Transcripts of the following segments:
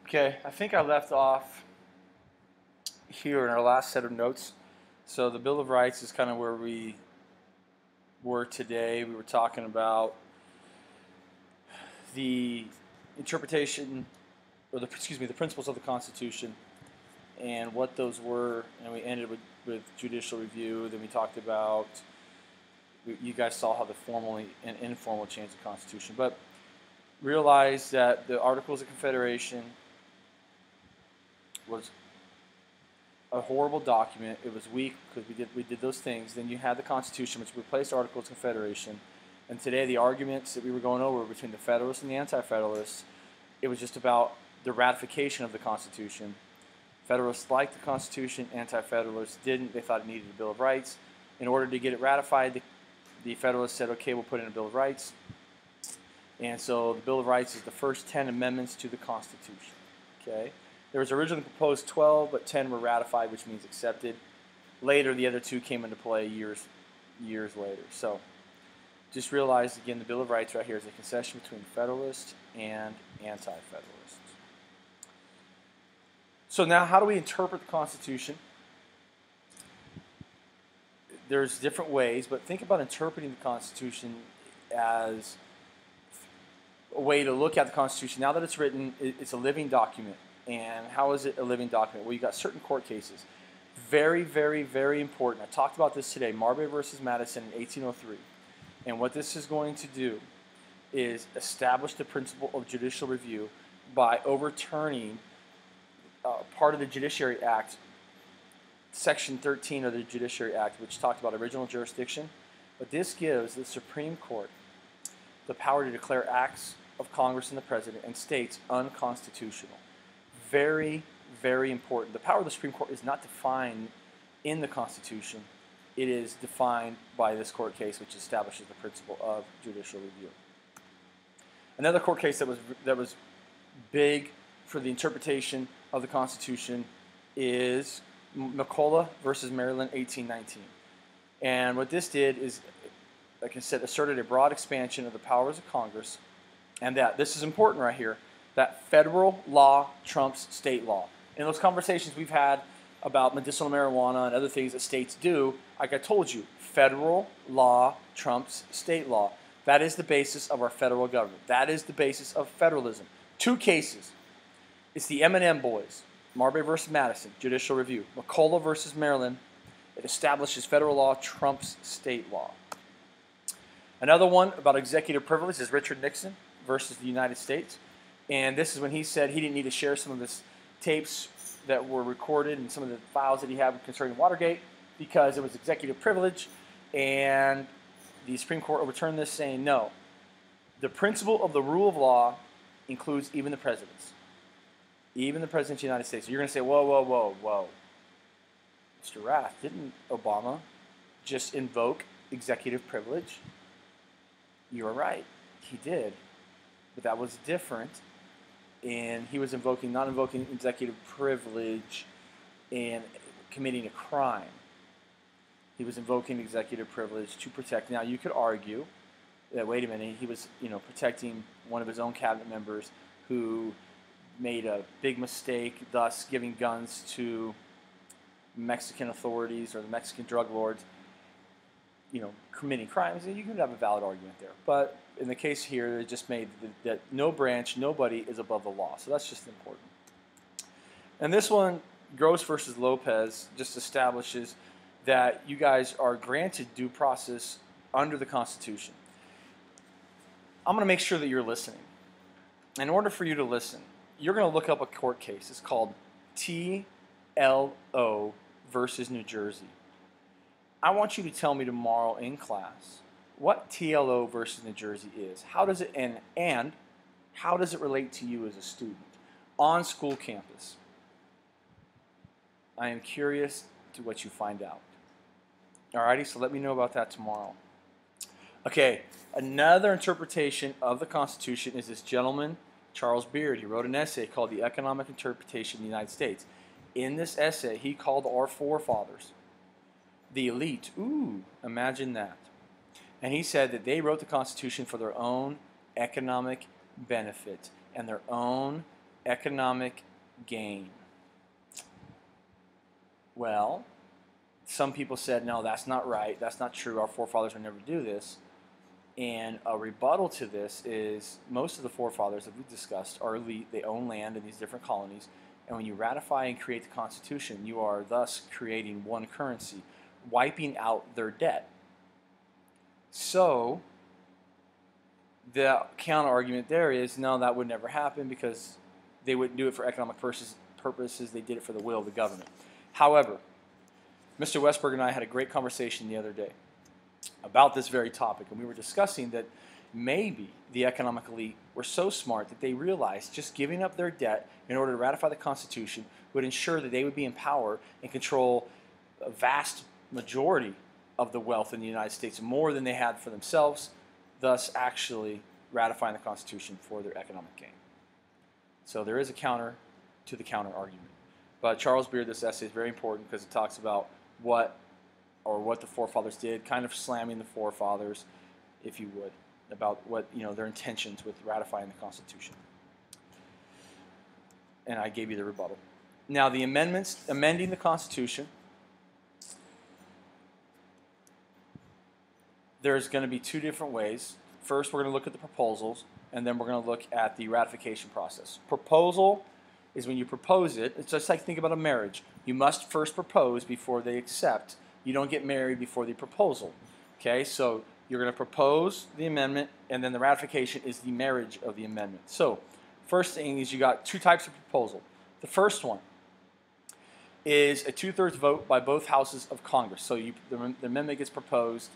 Okay, I think I left off here in our last set of notes. So the Bill of Rights is kind of where we were today. We were talking about the interpretation, or the principles of the Constitution, and what those were, and we ended with judicial review. Then we talked about, you guys saw how the formal and informal changed the Constitution, but realize that the Articles of Confederation was a horrible document. It was weak because we did those things. Then you had the Constitution, which replaced Articles of Confederation. And today, the arguments that we were going over between the Federalists and the Anti-Federalists, it was just about the ratification of the Constitution. Federalists liked the Constitution. Anti-Federalists didn't. They thought it needed a Bill of Rights. In order to get it ratified, the Federalists said, okay, we'll put in a Bill of Rights. And so the Bill of Rights is the first 10 amendments to the Constitution. Okay? There was originally proposed 12, but 10 were ratified, which means accepted. Later, the other 2 came into play years later. So just realize, again, the Bill of Rights right here is a concession between Federalists and Anti-Federalists. So now, how do we interpret the Constitution? There's different ways, but think about interpreting the Constitution as a way to look at the Constitution. Now that it's written, it's a living document. And how is it a living document? Well, you got certain court cases. Very, very, very important. I talked about this today. Marbury versus Madison in 1803. And what this is going to do is establish the principle of judicial review by overturning part of the Judiciary Act, Section 13 of the Judiciary Act, which talked about original jurisdiction. But this gives the Supreme Court the power to declare acts of Congress and the President and states unconstitutional. Very, very important. The power of the Supreme Court is not defined in the Constitution. It is defined by this court case, which establishes the principle of judicial review. Another court case that was big for the interpretation of the Constitution is McCulloch versus Maryland, 1819. And what this did is, like I said, asserted a broad expansion of the powers of Congress, and that, this is important right here, that federal law trumps state law. In those conversations we've had about medicinal marijuana and other things that states do, like I told you, federal law trumps state law. That is the basis of our federal government. That is the basis of federalism. 2 cases. It's the M&M boys, Marbury versus Madison, judicial review. McCulloch versus Maryland, it establishes federal law trumps state law. Another one about executive privilege is Richard Nixon versus the United States. And this is when he said he didn't need to share some of his tapes that were recorded and some of the files that he had concerning Watergate because it was executive privilege. And the Supreme Court overturned this, saying no. The principle of the rule of law includes even the presidents. Even the President of the United States. So you're going to say, whoa, whoa, whoa, whoa. Mr. Rath, didn't Obama just invoke executive privilege? You are right. He did. But that was different. And he was not invoking executive privilege and committing a crime. He was invoking executive privilege to protect. Now, you could argue that, wait a minute, he was, protecting one of his own cabinet members who made a big mistake, thus giving guns to Mexican authorities or the Mexican drug lords, committing crimes. And you could have a valid argument there. But in the case here, it just made that no branch, nobody is above the law. So that's just important. And this one, Gross versus Lopez, just establishes that you guys are granted due process under the Constitution. I'm going to make sure that you're listening. In order for you to listen, you're going to look up a court case. It's called TLO versus New Jersey. I want you to tell me tomorrow in class what TLO versus New Jersey is. How does it and how does it relate to you as a student on school campus? I am curious to what you find out. Alrighty, so let me know about that tomorrow. Okay, another interpretation of the Constitution is this gentleman, Charles Beard. He wrote an essay called The Economic Interpretation of the United States. In this essay, he called our forefathers the elite. Ooh, imagine that. And he said that they wrote the Constitution for their own economic benefit and their own economic gain. Well, some people said, no, that's not right. That's not true. Our forefathers would never do this. And a rebuttal to this is most of the forefathers that we've discussed are elite. They own land in these different colonies. And when you ratify and create the Constitution, you are thus creating one currency, wiping out their debt. So the counter argument there is, no, that would never happen because they wouldn't do it for economic purposes. They did it for the will of the government. However, Mr. Westberg and I had a great conversation the other day about this very topic, and we were discussing that maybe the economic elite were so smart that they realized just giving up their debt in order to ratify the Constitution would ensure that they would be in power and control a vast majority of the wealth in the United States, more than they had for themselves, thus actually ratifying the Constitution for their economic gain. So there is a counter to the counter argument. But Charles Beard, this essay is very important because it talks about what the forefathers did, kind of slamming the forefathers, if you would, about what their intentions with ratifying the Constitution. And I gave you the rebuttal. Now the amendments, amending the Constitution, there's going to be two different ways. First, we're going to look at the proposals, and then we're going to look at the ratification process. Proposal is when you propose it. It's just like think about a marriage. You must first propose before they accept. You don't get married before the proposal. Okay, so you're going to propose the amendment, and then the ratification is the marriage of the amendment. So first thing is you got two types of proposal. The first one is a 2/3 vote by both houses of Congress. So the amendment gets proposed.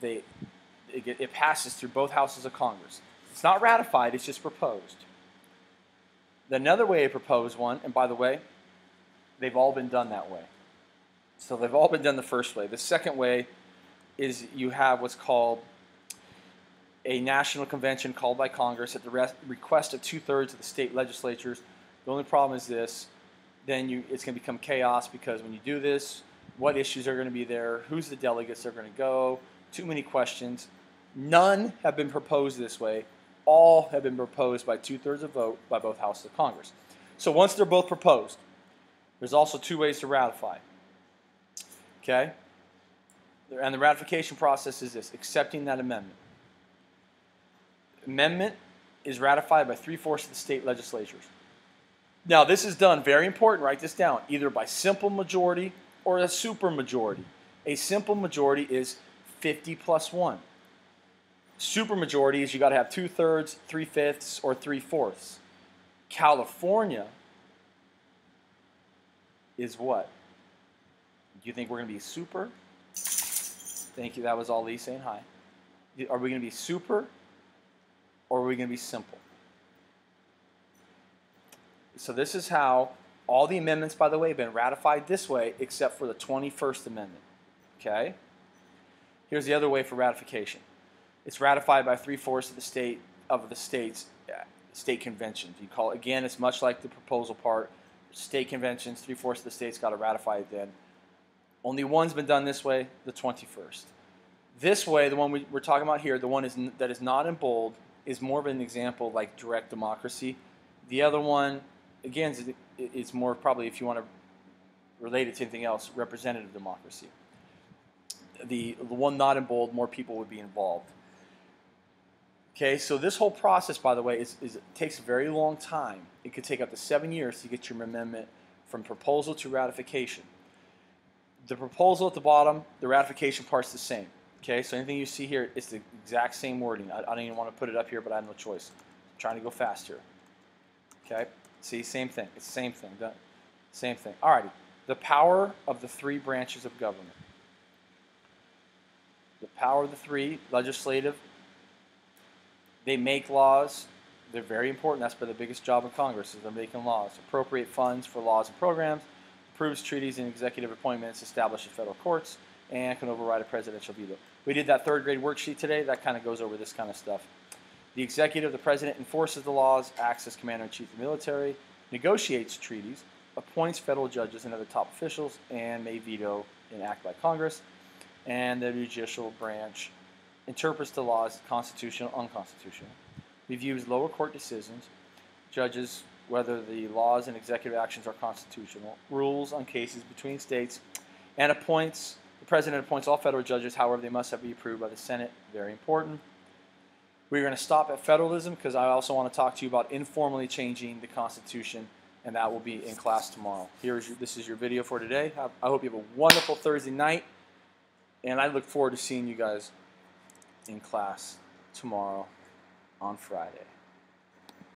It passes through both houses of Congress. It's not ratified, it's just proposed. Another way to propose one, and by the way, they've all been done that way. So they've all been done the first way. The second way is you have what's called a national convention called by Congress at the request of 2/3 of the state legislatures. The only problem is this, then it's going to become chaos because when you do this, what issues are going to be there, who's the delegates that are going to go, too many questions. None have been proposed this way. All have been proposed by 2/3 of vote by both houses of Congress. So once they're both proposed, there's also two ways to ratify. Okay? And the ratification process is this, accepting that amendment. Amendment is ratified by 3/4 of the state legislatures. Now this is done, very important, write this down, either by simple majority or a super majority. A simple majority is 50 plus 1. Supermajority is you got to have 2/3, 3/5, or 3/4. California is what? Do you think we're going to be super? Thank you. That was all Lee saying hi. Are we going to be super or are we going to be simple? So this is how all the amendments, by the way, have been ratified this way except for the 21st Amendment. Okay? Here's the other way for ratification. It's ratified by 3/4 of the states state conventions. You call it, again, it's much like the proposal part. State conventions, 3/4 of the states got to ratify it then. Only one's been done this way, the 21st. This way, the one we're talking about here, the one that is not in bold, is more of an example like direct democracy. The other one, again, it's more probably, if you want to relate it to anything else, representative democracy. The one not in bold, more people would be involved. Okay, so this whole process, by the way, it takes a very long time. It could take up to 7 years to get your amendment from proposal to ratification. The proposal at the bottom, the ratification part's the same. Okay, so anything you see here, it's the exact same wording. I don't even want to put it up here, but I have no choice. I'm trying to go faster. Okay, see, same thing. It's the same thing. Same thing. Alrighty, the power of the three branches of government. The power of the three, legislative, they make laws. They're very important. That's the biggest job of Congress, is they're making laws. Appropriate funds for laws and programs, approves treaties and executive appointments, establishes federal courts, and can override a presidential veto. We did that third grade worksheet today. That kind of goes over this kind of stuff. The executive, the president, enforces the laws, acts as commander-in-chief of the military, negotiates treaties, appoints federal judges and other top officials, and may veto an act by Congress. And the judicial branch interprets the laws constitutional, unconstitutional, reviews lower court decisions, judges whether the laws and executive actions are constitutional, rules on cases between states, and appoints, the President appoints all federal judges. However, they must be approved by the Senate. Very important. We're going to stop at federalism because I also want to talk to you about informally changing the Constitution, and that will be in class tomorrow. This is your video for today. I hope you have a wonderful Thursday night, and I look forward to seeing you guys in class tomorrow on Friday.